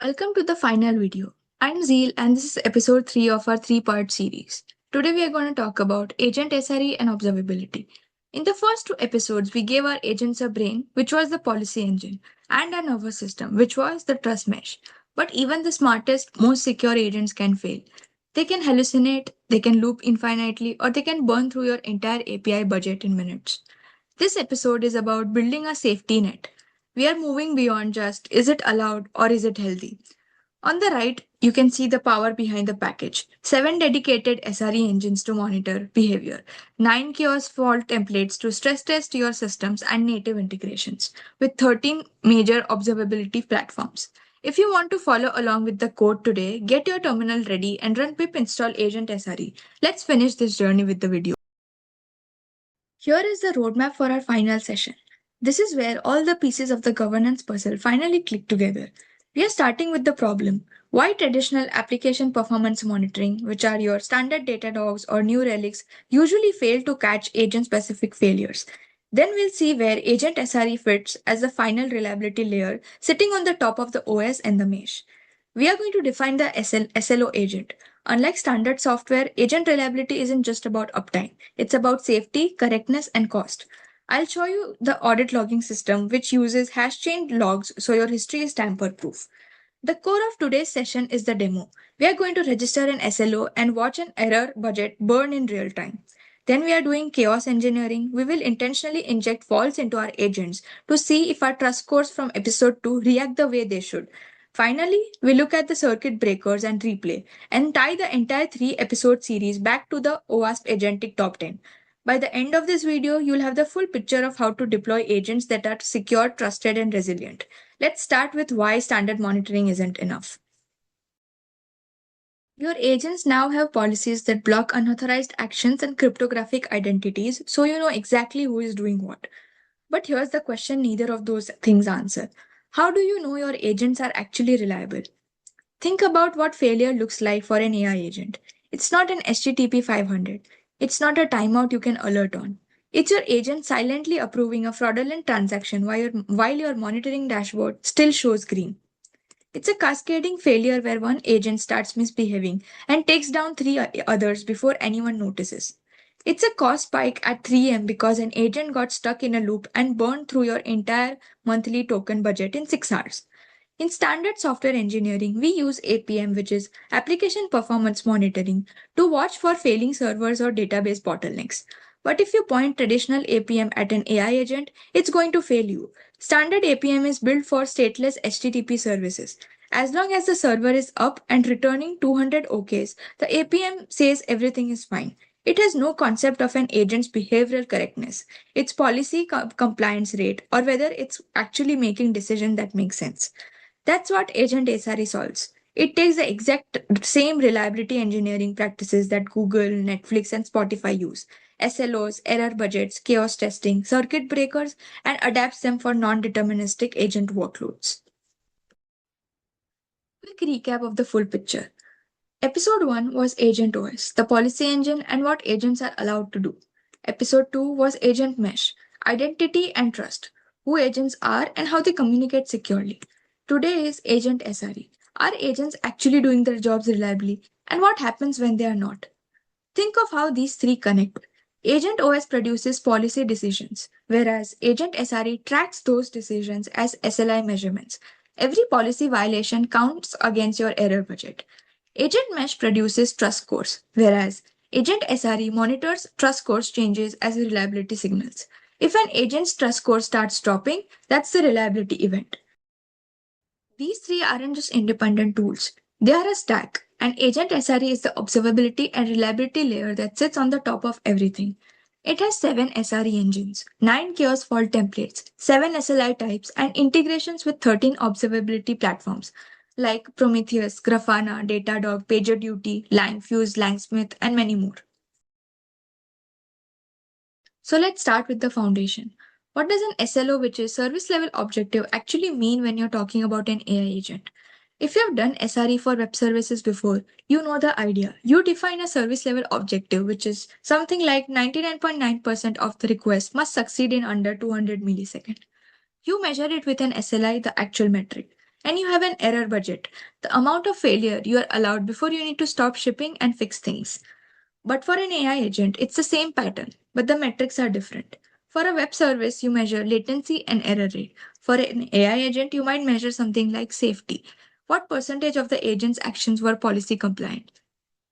Welcome to the final video. I'm Zeel and this is episode 3 of our 3-part series. Today we are going to talk about agent SRE and observability. In the first two episodes, we gave our agents a brain, which was the policy engine, and a nervous system, which was the trust mesh. But even the smartest, most secure agents can fail. They can hallucinate, they can loop infinitely, or they can burn through your entire API budget in minutes. This episode is about building a safety net. We are moving beyond just is it allowed or is it healthy. On the right, you can see the power behind the package. 7 dedicated SRE engines to monitor behavior, 9 chaos fault templates to stress test your systems and native integrations, with 13 major observability platforms. If you want to follow along with the code today, get your terminal ready and run pip install agent SRE. Let's finish this journey with the video. Here is the roadmap for our final session. This is where all the pieces of the governance puzzle finally click together. We are starting with the problem. Why traditional application performance monitoring, which are your standard Datadogs or New Relics, usually fail to catch agent-specific failures. Then we'll see where Agent SRE fits as the final reliability layer sitting on the top of the OS and the mesh. We are going to define the SLO agent. Unlike standard software, agent reliability isn't just about uptime. It's about safety, correctness, and cost. I'll show you the audit logging system, which uses hash-chained logs so your history is tamper-proof. The core of today's session is the demo. We are going to register an SLO and watch an error budget burn in real time. Then we are doing chaos engineering. We will intentionally inject faults into our agents to see if our trust scores from episode 2 react the way they should. Finally, we look at the circuit breakers and replay and tie the entire 3-episode series back to the OWASP Agentic Top 10. By the end of this video, you'll have the full picture of how to deploy agents that are secure, trusted, and resilient. Let's start with why standard monitoring isn't enough. Your agents now have policies that block unauthorized actions and cryptographic identities, so you know exactly who is doing what. But here's the question neither of those things answer. How do you know your agents are actually reliable? Think about what failure looks like for an AI agent. It's not an HTTP 500. It's not a timeout you can alert on. It's your agent silently approving a fraudulent transaction while your monitoring dashboard still shows green. It's a cascading failure where one agent starts misbehaving and takes down 3 others before anyone notices. It's a cost spike at 3 am because an agent got stuck in a loop and burned through your entire monthly token budget in 6 hours. In standard software engineering, we use APM, which is Application Performance Monitoring, to watch for failing servers or database bottlenecks. But if you point traditional APM at an AI agent, it's going to fail you. Standard APM is built for stateless HTTP services. As long as the server is up and returning 200 OKs, the APM says everything is fine. It has no concept of an agent's behavioral correctness, its policy compliance rate, or whether it's actually making decisions that make sense. That's what Agent SRE solves. It takes the exact same reliability engineering practices that Google, Netflix, and Spotify use SLOs, error budgets, chaos testing, circuit breakers, and adapts them for non deterministic agent workloads. Quick recap of the full picture. Episode 1 was Agent OS, the policy engine, and what agents are allowed to do. Episode 2 was Agent Mesh, identity and trust, who agents are and how they communicate securely. Today is Agent SRE. Are agents actually doing their jobs reliably? And what happens when they are not? Think of how these three connect. Agent OS produces policy decisions, whereas Agent SRE tracks those decisions as SLI measurements. Every policy violation counts against your error budget. Agent Mesh produces trust scores, whereas Agent SRE monitors trust scores changes as reliability signals. If an agent's trust score starts dropping, that's the reliability event. These three aren't just independent tools, they are a stack, and Agent SRE is the observability and reliability layer that sits on the top of everything. It has 7 SRE engines, 9 chaos fault templates, 7 SLI types, and integrations with 13 observability platforms like Prometheus, Grafana, Datadog, PagerDuty, Langfuse, Langsmith, and many more. So let's start with the foundation. What does an SLO, which is service level objective, actually mean when you're talking about an AI agent? If you have done SRE for web services before, you know the idea. You define a service level objective, which is something like 99.9% of the requests must succeed in under 200 milliseconds. You measure it with an SLI, the actual metric. And you have an error budget, the amount of failure you are allowed before you need to stop shipping and fix things. But for an AI agent, it's the same pattern, but the metrics are different. For a web service, you measure latency and error rate. For an AI agent, you might measure something like safety. What percentage of the agent's actions were policy compliant?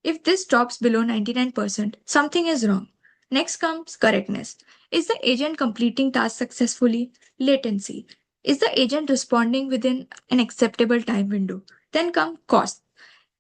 If this drops below 99%, something is wrong. Next comes correctness. Is the agent completing tasks successfully? Latency. Is the agent responding within an acceptable time window? Then come cost.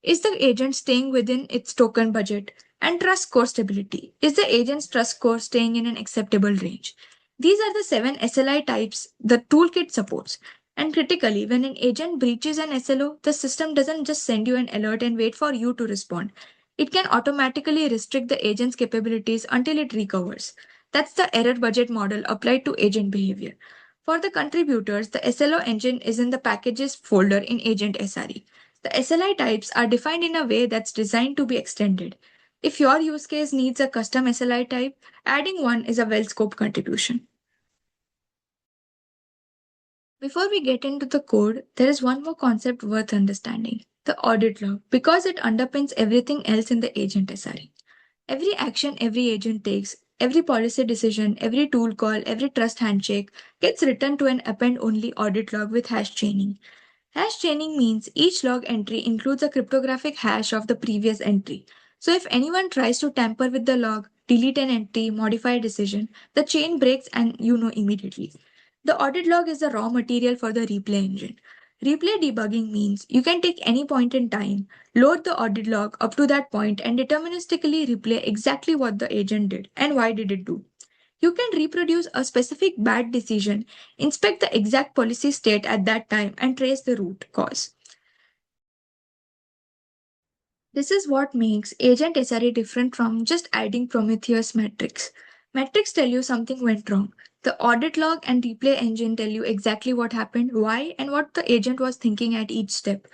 Is the agent staying within its token budget? And trust score stability. Is the agent's trust score staying in an acceptable range? These are the 7 SLI types the toolkit supports. And critically, when an agent breaches an SLO, the system doesn't just send you an alert and wait for you to respond. It can automatically restrict the agent's capabilities until it recovers. That's the error budget model applied to agent behavior. For the contributors, the SLO engine is in the packages folder in agent SRE. The SLI types are defined in a way that's designed to be extended. If your use case needs a custom SLI type, adding one is a well-scoped contribution. Before we get into the code, there is one more concept worth understanding, the audit log, because it underpins everything else in the agent SRE. Every action every agent takes, every policy decision, every tool call, every trust handshake gets written to an append-only audit log with hash chaining. Hash chaining means each log entry includes a cryptographic hash of the previous entry. So if anyone tries to tamper with the log, delete an entry, modify a decision, the chain breaks and you know immediately. The audit log is the raw material for the replay engine. Replay debugging means you can take any point in time, load the audit log up to that point, and deterministically replay exactly what the agent did and why did it do. You can reproduce a specific bad decision, inspect the exact policy state at that time, and trace the root cause. This is what makes Agent SRE different from just adding Prometheus metrics. Metrics tell you something went wrong. The audit log and replay engine tell you exactly what happened, why, and what the agent was thinking at each step.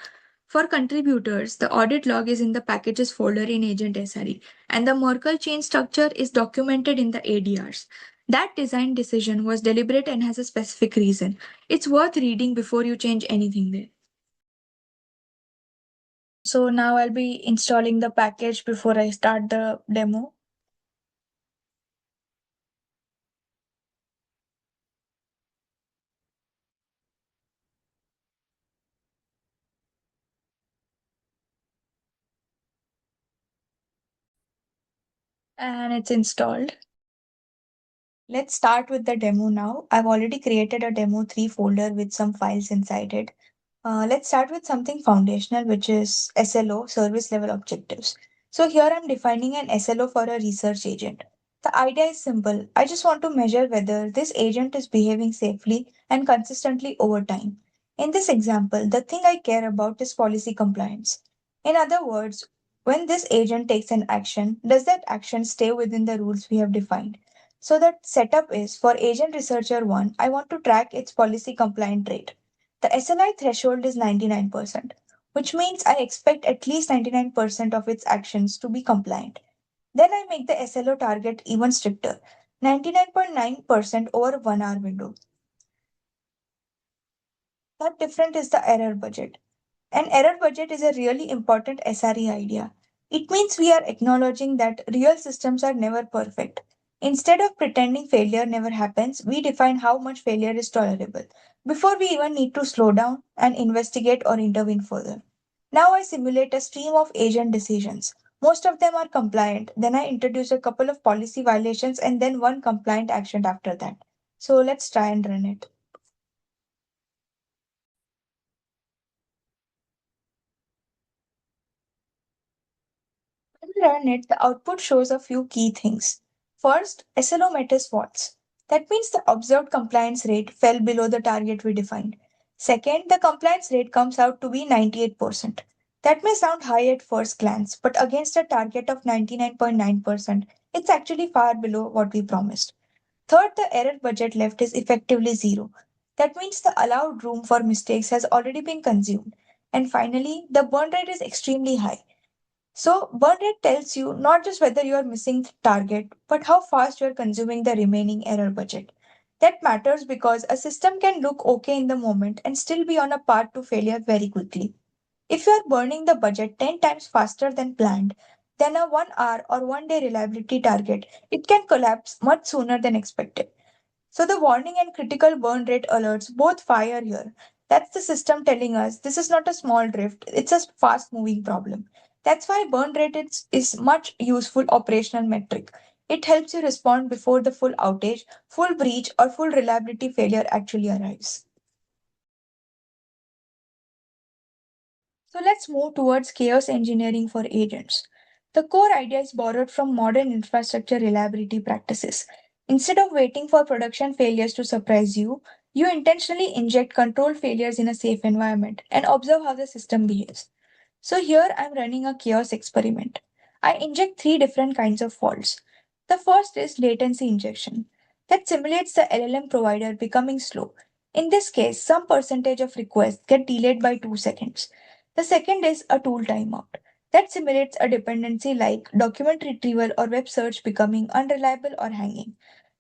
For contributors, the audit log is in the packages folder in Agent SRE, and the Merkle chain structure is documented in the ADRs. That design decision was deliberate and has a specific reason. It's worth reading before you change anything there. So now I'll be installing the package before I start the demo. And it's installed. Let's start with the demo now. I've already created a demo 3 folder with some files inside it. Let's start with something foundational, which is SLO, service level objectives. So here I'm defining an SLO for a research agent. The idea is simple. I just want to measure whether this agent is behaving safely and consistently over time. In this example, the thing I care about is policy compliance. In other words, when this agent takes an action, does that action stay within the rules we have defined? So that setup is for agent researcher 1, I want to track its policy compliant rate. The SLI threshold is 99%, which means I expect at least 99% of its actions to be compliant. Then I make the SLO target even stricter, 99.9% over a 1 hour window. That different is the error budget. An error budget is a really important SRE idea. It means we are acknowledging that real systems are never perfect. Instead of pretending failure never happens, we define how much failure is tolerable before we even need to slow down and investigate or intervene further. Now I simulate a stream of agent decisions. Most of them are compliant. Then I introduce a couple of policy violations and then one compliant action after that. So let's try and run it. When we run it, the output shows a few key things. First, SLO matters false. That means the observed compliance rate fell below the target we defined. Second, the compliance rate comes out to be 98%. That may sound high at first glance, but against a target of 99.9%, it's actually far below what we promised. Third, the error budget left is effectively zero. That means the allowed room for mistakes has already been consumed. And finally, the burn rate is extremely high. So, burn rate tells you not just whether you are missing the target, but how fast you are consuming the remaining error budget. That matters because a system can look okay in the moment and still be on a path to failure very quickly. If you are burning the budget 10 times faster than planned, then a 1 hour or 1 day reliability target, it can collapse much sooner than expected. So the warning and critical burn rate alerts both fire here. That's the system telling us this is not a small drift, it's a fast moving problem. That's why burn rate is much useful operational metric. It helps you respond before the full outage, full breach, or full reliability failure actually arrives. So let's move towards chaos engineering for agents. The core idea is borrowed from modern infrastructure reliability practices. Instead of waiting for production failures to surprise you, you intentionally inject control failures in a safe environment and observe how the system behaves. So here I'm running a chaos experiment. I inject three different kinds of faults. The first is latency injection. That simulates the LLM provider becoming slow. In this case, some percentage of requests get delayed by 2 seconds. The second is a tool timeout. That simulates a dependency like document retrieval or web search becoming unreliable or hanging.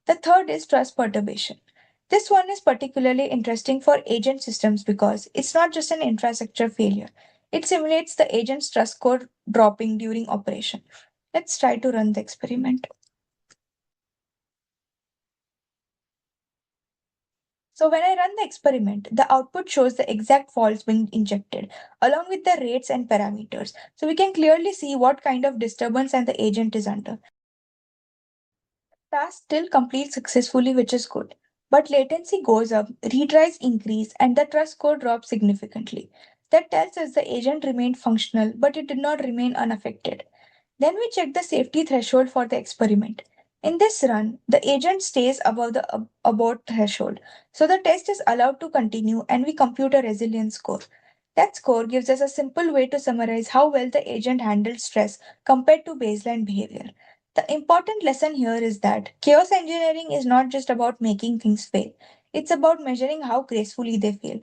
The third is trust perturbation. This one is particularly interesting for agent systems because it's not just an infrastructure failure. It simulates the agent's trust score dropping during operation. Let's try to run the experiment. So when I run the experiment, the output shows the exact faults being injected, along with the rates and parameters. So we can clearly see what kind of disturbance and the agent is under. Task still completes successfully, which is good. But latency goes up, retries increase, and the trust score drops significantly. That tells us the agent remained functional, but it did not remain unaffected. Then we check the safety threshold for the experiment. In this run, the agent stays above the abort threshold, so the test is allowed to continue and we compute a resilience score. That score gives us a simple way to summarize how well the agent handled stress compared to baseline behavior. The important lesson here is that chaos engineering is not just about making things fail, it's about measuring how gracefully they fail.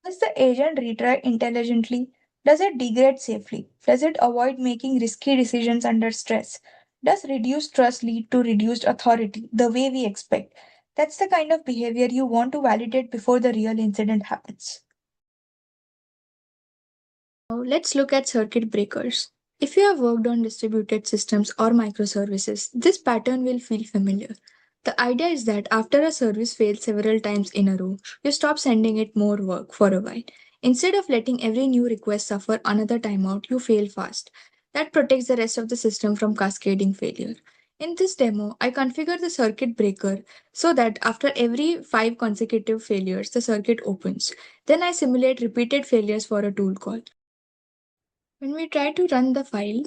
Does the agent retry intelligently? Does it degrade safely? Does it avoid making risky decisions under stress? Does reduced trust lead to reduced authority the way we expect? That's the kind of behavior you want to validate before the real incident happens. Now, let's look at circuit breakers. If you have worked on distributed systems or microservices, this pattern will feel familiar. The idea is that after a service fails several times in a row, you stop sending it more work for a while. Instead of letting every new request suffer another timeout, you fail fast. That protects the rest of the system from cascading failure. In this demo, I configure the circuit breaker so that after every 5 consecutive failures, the circuit opens. Then I simulate repeated failures for a tool call. When we try to run the file,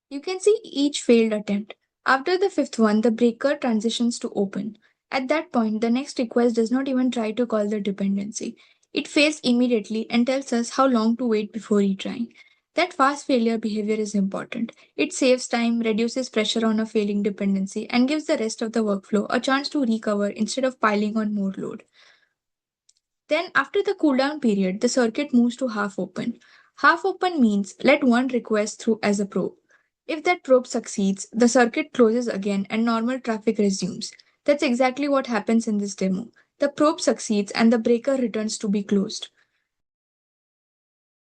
you can see each failed attempt. After the fifth one, the breaker transitions to open. At that point, the next request does not even try to call the dependency. It fails immediately and tells us how long to wait before retrying. That fast failure behavior is important. It saves time, reduces pressure on a failing dependency, and gives the rest of the workflow a chance to recover instead of piling on more load. Then, after the cooldown period, the circuit moves to half open. Half open means let one request through as a probe. If that probe succeeds, the circuit closes again and normal traffic resumes. That's exactly what happens in this demo. The probe succeeds and the breaker returns to be closed.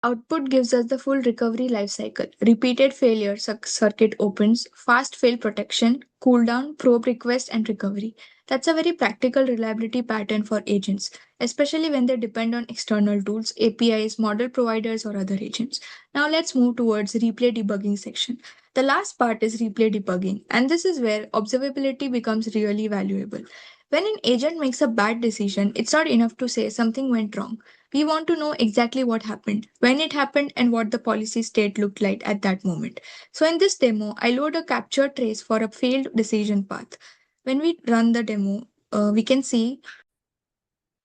Output gives us the full recovery lifecycle. Repeated failure, circuit opens, fast fail protection, cooldown, probe request, and recovery. That's a very practical reliability pattern for agents, especially when they depend on external tools, APIs, model providers, or other agents. Now let's move towards replay debugging section. The last part is replay debugging, and this is where observability becomes really valuable. When an agent makes a bad decision, it's not enough to say something went wrong. We want to know exactly what happened, when it happened, and what the policy state looked like at that moment. So in this demo, I load a capture trace for a failed decision path. When we run the demo, we can see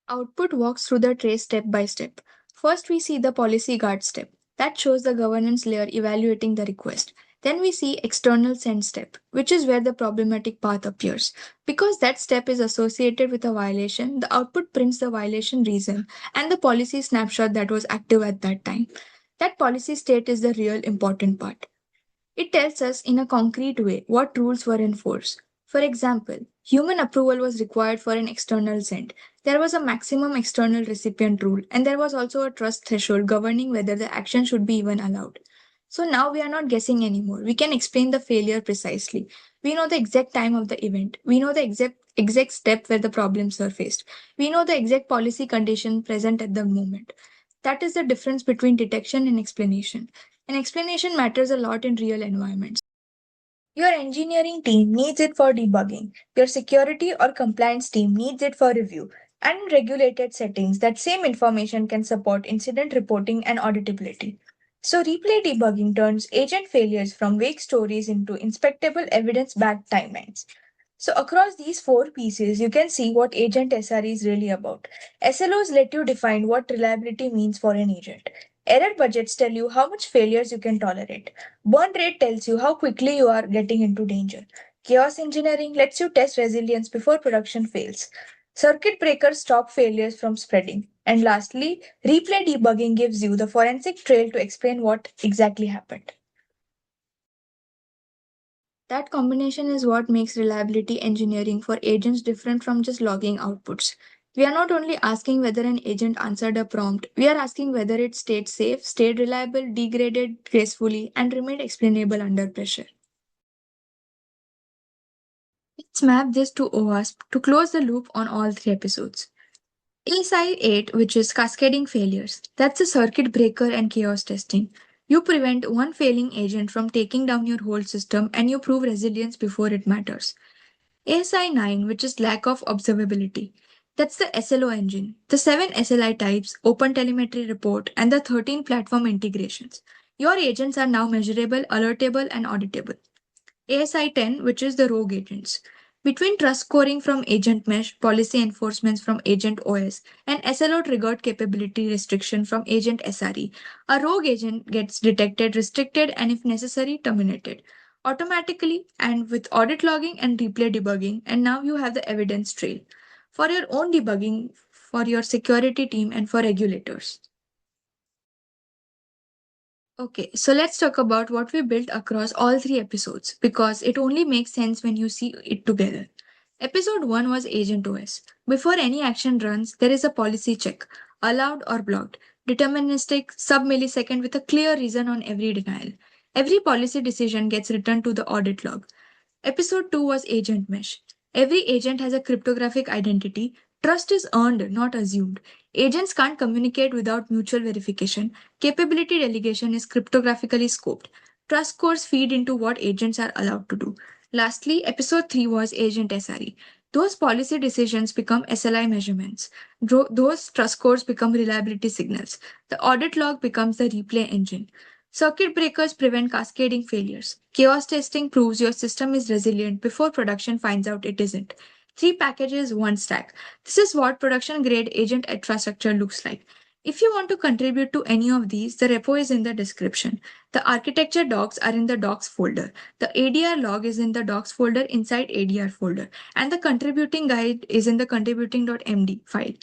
output walks through the trace step by step. First, we see the policy guard step. That shows the governance layer evaluating the request. Then we see external send step, which is where the problematic path appears. Because that step is associated with a violation, the output prints the violation reason and the policy snapshot that was active at that time. That policy state is the real important part. It tells us in a concrete way what rules were enforced. For example, human approval was required for an external send. There was a maximum external recipient rule, and there was also a trust threshold governing whether the action should be even allowed. So now we are not guessing anymore. We can explain the failure precisely. We know the exact time of the event. We know the exact step where the problem surfaced. We know the exact policy condition present at the moment. That is the difference between detection and explanation. An explanation matters a lot in real environments. Your engineering team needs it for debugging. Your security or compliance team needs it for review. And in regulated settings, that same information can support incident reporting and auditability. So, replay debugging turns agent failures from vague stories into inspectable evidence backed timelines. So across these four pieces, you can see what agent SRE is really about. SLOs let you define what reliability means for an agent. Error budgets tell you how much failures you can tolerate. Burn rate tells you how quickly you are getting into danger. Chaos engineering lets you test resilience before production fails. Circuit breakers stop failures from spreading. And lastly, replay debugging gives you the forensic trail to explain what exactly happened. That combination is what makes reliability engineering for agents different from just logging outputs. We are not only asking whether an agent answered a prompt, we are asking whether it stayed safe, stayed reliable, degraded gracefully, and remained explainable under pressure. Let's map this to OWASP to close the loop on all three episodes. ASI 8, which is cascading failures, that's a circuit breaker and chaos testing. You prevent one failing agent from taking down your whole system and you prove resilience before it matters. ASI 9, which is lack of observability. That's the SLO engine, the 7 SLI types, open telemetry report, and the 13 platform integrations. Your agents are now measurable, alertable, and auditable. ASI 10, which is the rogue agents. Between trust scoring from agent mesh, policy enforcements from agent OS, and SLO triggered capability restriction from agent SRE, a rogue agent gets detected, restricted, and if necessary, terminated automatically and with audit logging and replay debugging. And now you have the evidence trail for your own debugging, for your security team, and for regulators. Okay, so let's talk about what we built across all three episodes because it only makes sense when you see it together. Episode 1 was Agent OS. Before any action runs, there is a policy check, allowed or blocked, deterministic, sub-millisecond with a clear reason on every denial. Every policy decision gets returned to the audit log. Episode 2 was Agent Mesh. Every agent has a cryptographic identity. Trust is earned, not assumed. Agents can't communicate without mutual verification. Capability delegation is cryptographically scoped. Trust scores feed into what agents are allowed to do. Lastly, episode 3 was Agent SRE. Those policy decisions become SLI measurements. Those trust scores become reliability signals. The audit log becomes the replay engine. Circuit breakers prevent cascading failures. Chaos testing proves your system is resilient before production finds out it isn't. Three packages, one stack. This is what production grade agent infrastructure looks like. If you want to contribute to any of these, the repo is in the description. The architecture docs are in the docs folder. The ADR log is in the docs folder inside ADR folder. And the contributing guide is in the contributing.md file.